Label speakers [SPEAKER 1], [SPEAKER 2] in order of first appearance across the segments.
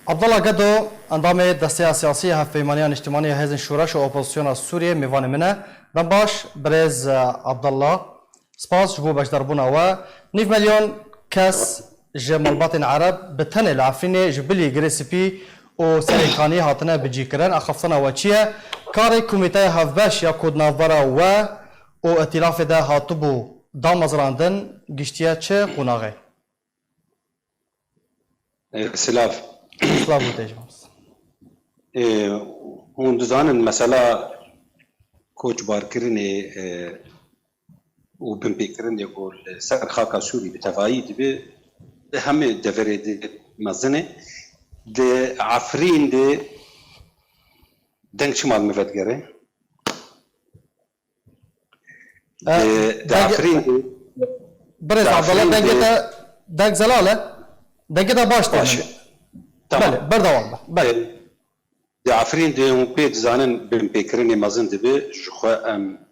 [SPEAKER 1] عبد الله قدو انضم دستيا سياسية هفيمانية اجتماعية هزن شورش و اوبوزيسيون سوريا ميوان منه دنباش بريز عبد الله سپاس جبو باش دربونا و 9 مليون كاس جمال باطن عرب بتنه العفرين جبلي جريسبي و سريكاني هاتنا بجي كرن اخفتنا وچيه كاري كوميتاي هفباش يا كود نافبرا و ائتلاف ده هاتبو دامزراندن گشتيه چه قوناغه
[SPEAKER 2] سلاف
[SPEAKER 1] سلاف وتجمس
[SPEAKER 2] هون دزان المسألة كوش باركرني وبنبيكرني يقول سر خاكا سوري بتفايد به هم دفري دي مزنه دي عفرين دي دنك شمال مفتقره دي عفرين دي
[SPEAKER 1] بريز عبد الله دنك زلاله دنك باش
[SPEAKER 2] باش
[SPEAKER 1] بله بردوام بله
[SPEAKER 2] دي عفرين دي هم بيت زانن بنبيكرني مزن دي به جخوا ام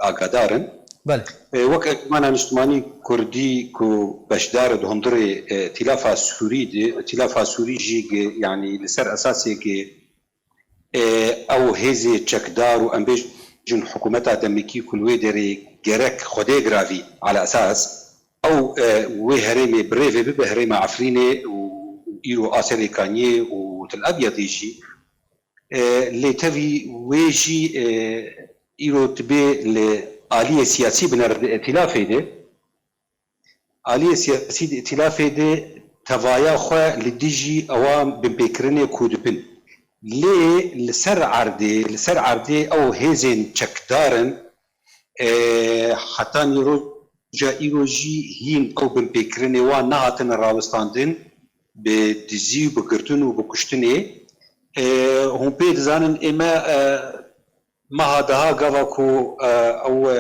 [SPEAKER 2] اقادارن
[SPEAKER 1] بله
[SPEAKER 2] وقت اجتماعنا اجتماعي كردي كو بشدار دهندري ائتلاف سوري دي ائتلاف سوري جي يعني لسر اساسي كي او هزي تشكدار وامبيج جن حكومتها دمكي كل ويدري جرك خدي جرافي على اساس او وهرمي بريفي بهرمي عفريني ويرو اسري كاني وتل ابيض يجي اللي تبي ويجي يرو تبي آلية سياسية بين الائتلاف ده آلية سياسية الائتلاف ده توايا خوا لديجي أوام بنبكرني كودبن ليه لسر عردي أو هزين تشكدارن حتى يروجا يروجي هين أو بنبكرني ونهاتن الراوستاندن بدزي وبكرتن وبكشتني هم بيد زانن إما ما هذا قافكو او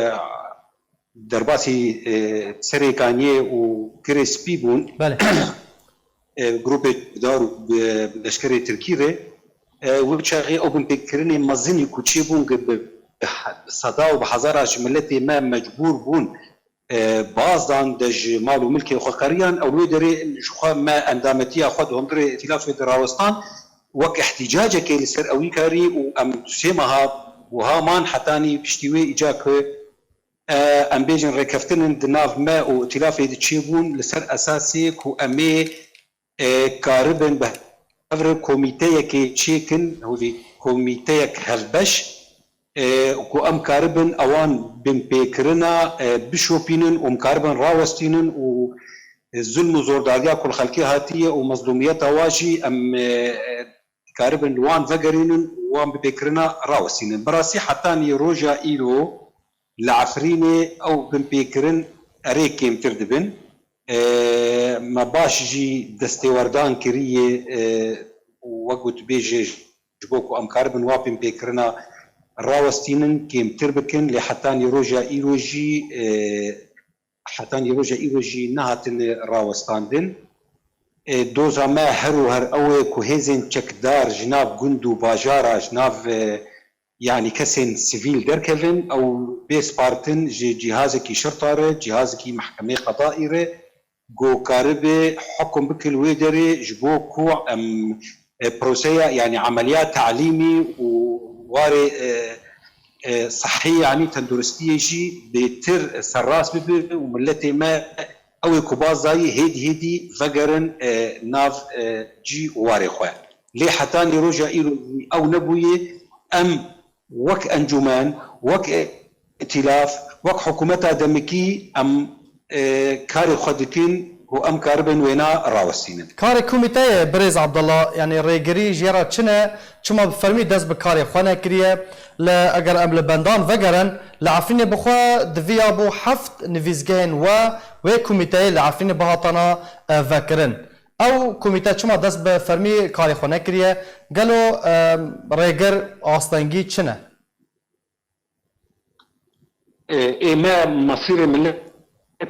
[SPEAKER 2] درباسي سريكانيه وكريسبي بون
[SPEAKER 1] بله
[SPEAKER 2] جروب دار بلشكري تركيا وبشاغي او بنفكرني مزني كوتشيبون صدا وبحزاره جملتي ما مجبور بون بعضان دج مال وملكي خقريان او لودري شخا ما اندامتي اخذ هندري ائتلاف دراوستان وك احتجاجك لسر اوي كاري وام تسمها وهامان حتاني بشتوي إجاك أمبيجن ركفتن دناف ما وائتلاف يدشيبون لسر أساسي كو أمي كاربن بهفر كوميتيك تشيكن هو كوميتيك هفبش كو أم كاربن أوان بمبيكرنا بشوبينن وم كاربن راوستينن والظلم وزورداديا كل خلقي هاتية ومظلوميات واجي أم كاربن لوان فقرينن وان ببكرنا راوسين براسي حتى روجا إيلو لعفريني أو بنبكرن أريكيم تردبن ما باش جي دستوردان كريه وقت بيجي جبوكو أم كاربن وابن بكرنا راوستينن كيم تربكن لحتى روجا إيلو جي حتى روجا إيلو جي نهاتن راوستاندن دوزا ما هرو هر اوه كوهيزن چكدار جناب گندو باجارا جناب يعني كسن سيفيل دركفن او بيس بارتن جهازكي شرطاره جهازكي محكمه قضائيه جو كاربه حكم بكل ويدري جبوكو ام بروسيا يعني عمليات تعليمي وواري صحيه يعني تندرستيه جي بتر سراس ببه وملتي ما او كوبازاي هيدي فقرن ناف جي واري خواه لي حتى روجا إيرو او نبويه ام وك انجمان وك ائتلاف وك حكومتها دمكي ام كاري خدكين هو ام كاربن وينا راوسين
[SPEAKER 1] كاري كوميتاي بريز عبد الله يعني ريغري جيرا تشنا چما بفرمي دز بكاري خوانا كريه لا اگر ام لبندان فقرن لعفرين بخوا دفيا بو حفت نفيزجين و كوميتاي لعفرين بهاتنا فكرن او كوميتاي چما دز بفرمي كاري خوانا كريه قالو ريغر آستانگي چنا
[SPEAKER 2] ما مصير من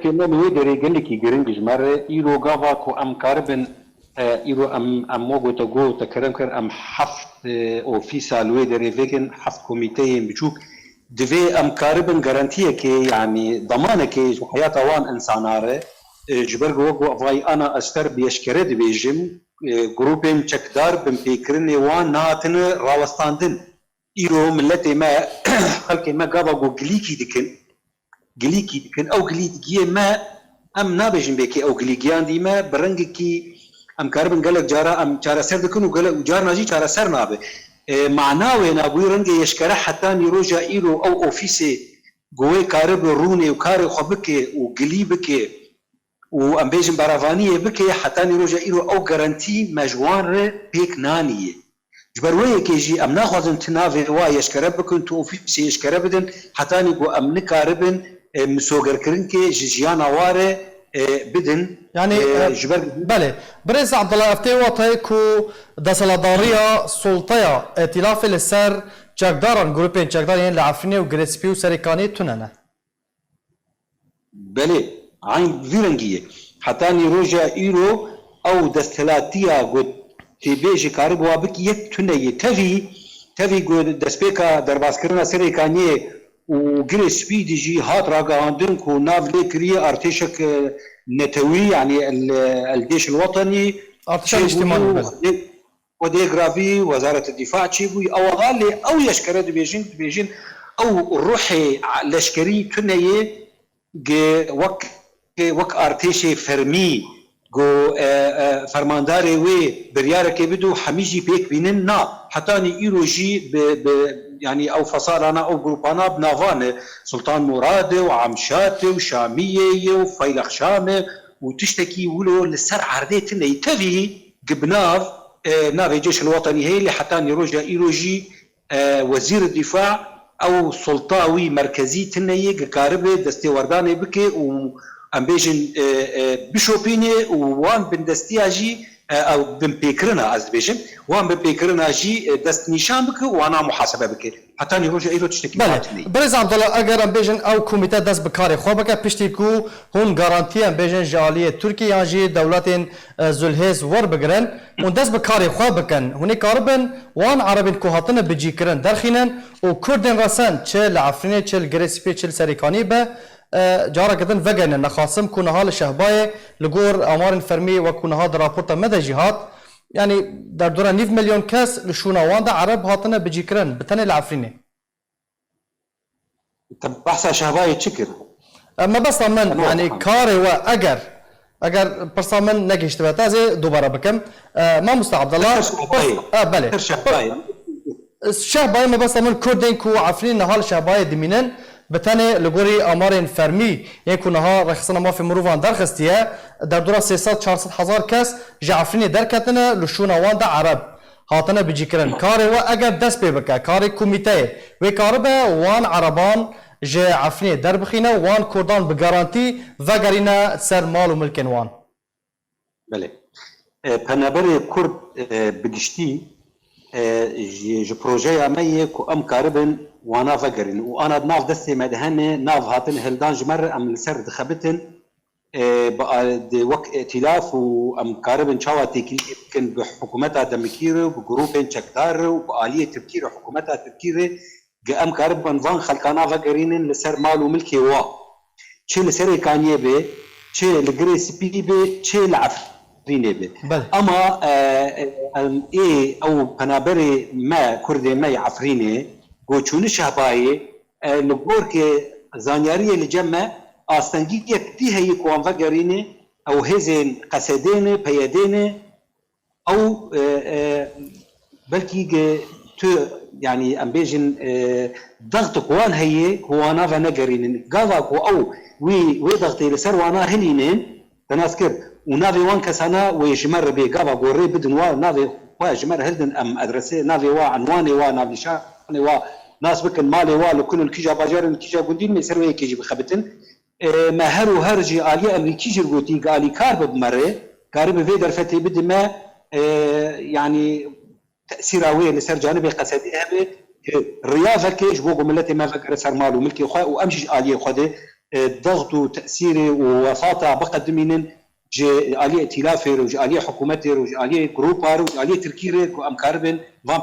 [SPEAKER 2] كمان ويدري قال لك يجرنج مرة إيرو جافا كو أم كاربن إيرو أم موجو تجو تكرم كر أم حفت أوفيسا الويدري فيكن حفت كوميتي بشوك دفي أم كاربن جارانتيه كي يعني ضمانه كي حياة وان إنساناره جبرجو وقو أفاي أنا أستر بيشكرد بيجم جروبين چکدار بمپیکرنی وان ناتن راوستاندن ایرو ملت ما خلق ما قابا گو گلیکی دکن او گلیدگیه ما ام نابجن بکی او گلیگیان دی ما برنگ کی ام کاربن گلک جارا ام چارا سر دکن و گلک جار ناجی چارا سر نابه معناوه نابوی رنگ یشکره حتی نیروجا ایرو او اوفیسه گوه کارب رونه و کار خوبکه و گلی بکه و ام بیجن براوانیه بکه حتی نیروجا ایرو او گارانتی مجوان ره پیک نانیه جبرویه که جی ام ناخوازن تناوه وا یشکره بکن تو اوفیسه یشکره بدن حتی نیگو ام نکاربن مسوگر کرن که جیان آواره بدن
[SPEAKER 1] يعني بله برز عبد الله افتي وطي كو دسلاداريا سلطيا ائتلاف السر چکداران گروپين چکدارين لعفريني و گريسبي و سريكاني تننه
[SPEAKER 2] بله عين فيرنجيه حتى نيروجا ايرو او دستلاتيا قد تبيجي كارب وابك يك تنيه تفي قد دسبيكا درباسكرنا سريكانيه و گريسبي ديجي هات راقاندن كو ناف ليكريه ارتشك نتوي يعني الجيش الوطني
[SPEAKER 1] ارتش الاجتماعي
[SPEAKER 2] وديغرافي وزاره الدفاع تشيبوي او غالي او يشكر بيجين او روحي لشكري تنيه وك ارتشي فرمي جو فرمانداري وي بريارك بدو حميجي بيك بينن نا حتى ني ايروجي يعني او فصالنا او جروبانا بنافان سلطان مراد وعمشات وشاميه وفيلخ شامه وتشتكي ولو للسر عرديت انه يتفي قبناف ناف الجيش الوطني هي اللي حتى يروجا ايروجي وزير الدفاع او سلطاوي مركزي تنيه كاربه دستي ورداني بكي و ام بيجن بشوبيني وان بندستياجي او بمبيكرنا از بيجن وان بمبيكرنا جي دست نشان بك وانا محاسبه بك حتى نروج ايرو تشتكي
[SPEAKER 1] برز عبد الله اگر ام بيجن او كوميته دست بكاري خو بك پشتيكو هون غارانتي ام بيجن جاليه تركيا جي دولتين زلهز ور بگرن اون دست بكاري خو بكن هوني كاربن وان عربين كوهاتن بجيكرن درخينن و كردن رسن چل عفريني چل گريسبي چل سريكاني به جارا كدن فجن نخاصم كون هال شهباي لجور امار فرمي وكون هذا رابورتا مدى جهات يعني در دوران 9 مليون كاس لشونا واندا عرب هاتنا بجيكرن بتاني العفريني
[SPEAKER 2] طب بحث شهباي تشكر
[SPEAKER 1] ما بس من يعني كاري واجر برسامن نجيش تبعتها زي دوباره بكم ما مستعد الله بله شهباي ما بس من كردين كو عفرين هال شهباي دمينن بتاني لغوري امارين فرمي يكون ها رخصنا ما في مروفان درخستيه در دورا 300 400 هزار كاس جعفريني دركتنا لشونا واندا عرب هاتنا بجيكرن كاري وا اگر دست بك كاري كوميتي وكاربه وان عربان جا عفريني دربخينا وان كردان بغارانتي وغارينا سر مال وملكن وان
[SPEAKER 2] بله پنابر كرد بگشتي جو بروجي امي كو ام كاربن وانا فقرن وانا ناف دستي مدهن ناف هاتن هلدان جمر ام لسر دخبتن بقى دي وك ائتلاف وام كاربن شاواتي كن بحكومتها دمكيره وبجروبين چكدار وبآلية تفكير حكومتها تفكيره ام كاربن فان خلقانا فقرين لسر مال وملكي وا چه لسر كانيه به چه لغريس بي به چه لعفرينه به اما ايه او بنابري ما كردي ما عفرينه گوچون شهبایی لگور که زانیاری لجمع آستانگی یکتی هی کوان وگرینه او هزین قصدینه پیادینه او بلکی تو يعني ام بيجن ضغط قوان هي قوانا فنجرين قاوا كو او وي ضغط لسر وانا هنينين تناسكر ونافي وان كسانا ويجمر بي قاوا غوري بدن وا نافي وا جمر هلدن ام ادرسي نافي وا عنواني وا نافي شاني وا ناس بكن مالي وا لكل الكيجا باجار الكيجا قندين ما يسروي كيجي بخبتن ما هرو هرجي آلية امريكي جرغوتي قالي كارب بمره كارب في درفتي بد ما يعني تأثيراوية لسر جانبي قصدي هبه الرياضة كيش بوغو ملتي ما فكر سر مالو ملكي خوا وامشي آلية خده ضغط وتأثيري ووساطة بقدمين جي آلية ائتلافي وجي آلية حكومتي وجي آلية جروبار وجي آلية تركيري وام كاربن فان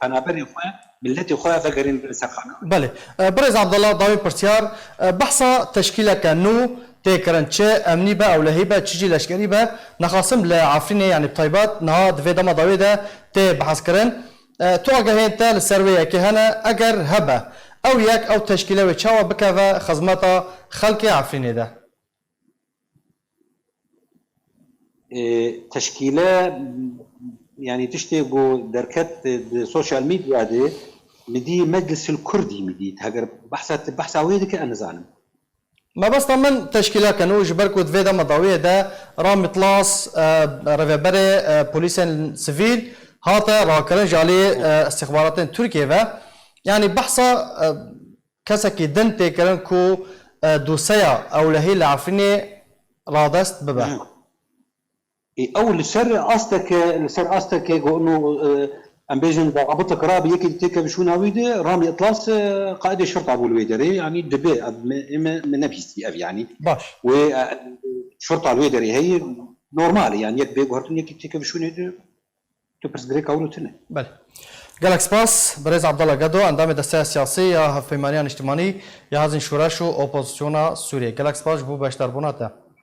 [SPEAKER 2] بنابري خوا ملتي خوا فكرين سر خانه
[SPEAKER 1] بله برز عبد الله ضاوي برسيار بحثا تشكيله كانو تكرن چه امني با او لهيبه چجي لشكري با نخاصم لعفرين يعني بطيبات نها دفي دما داوي ده تي بحث كرن تو اگهين تا لسرويه كهنا اگر هبه او يك او تشكيله وچاوا بكوا خدمتا خلق عفرين ده
[SPEAKER 2] تشكيله يعني تشتغل دركات السوشيال ميديا دي مدي مجلس الكردي مدي هاجر بحث ويدك انا زعلم
[SPEAKER 1] ما بس طمن تشكيله كانوا جبركو دفي دما داوي ده رام اطلاس ريفبري بوليسن سيفيل هاتا راكرن جالي استخبارات تركيا و يعني بحثا كسكي دن تكرن كو دوسيا او لهي العفريني رادست ببه
[SPEAKER 2] اول لسر استك انه ام بيجن ضابط قراب يكي تيك بشو ناويده رامي اطلاس قائد الشرطه ابو الويدري يعني دبي من نبيستي يعني
[SPEAKER 1] باش
[SPEAKER 2] والشرطه الويدري هي نورمال يعني يك بيغورتن يكي تيك بشو نيده تبرس دريك اولتنا
[SPEAKER 1] بله قالك سباس بريز عبد الله قدو اندام دسته سياسيه هفيمانيان اجتماعي يا هازن شوراشو اوبوزيسيونا سوريا قالك سباس بو باشتر بوناته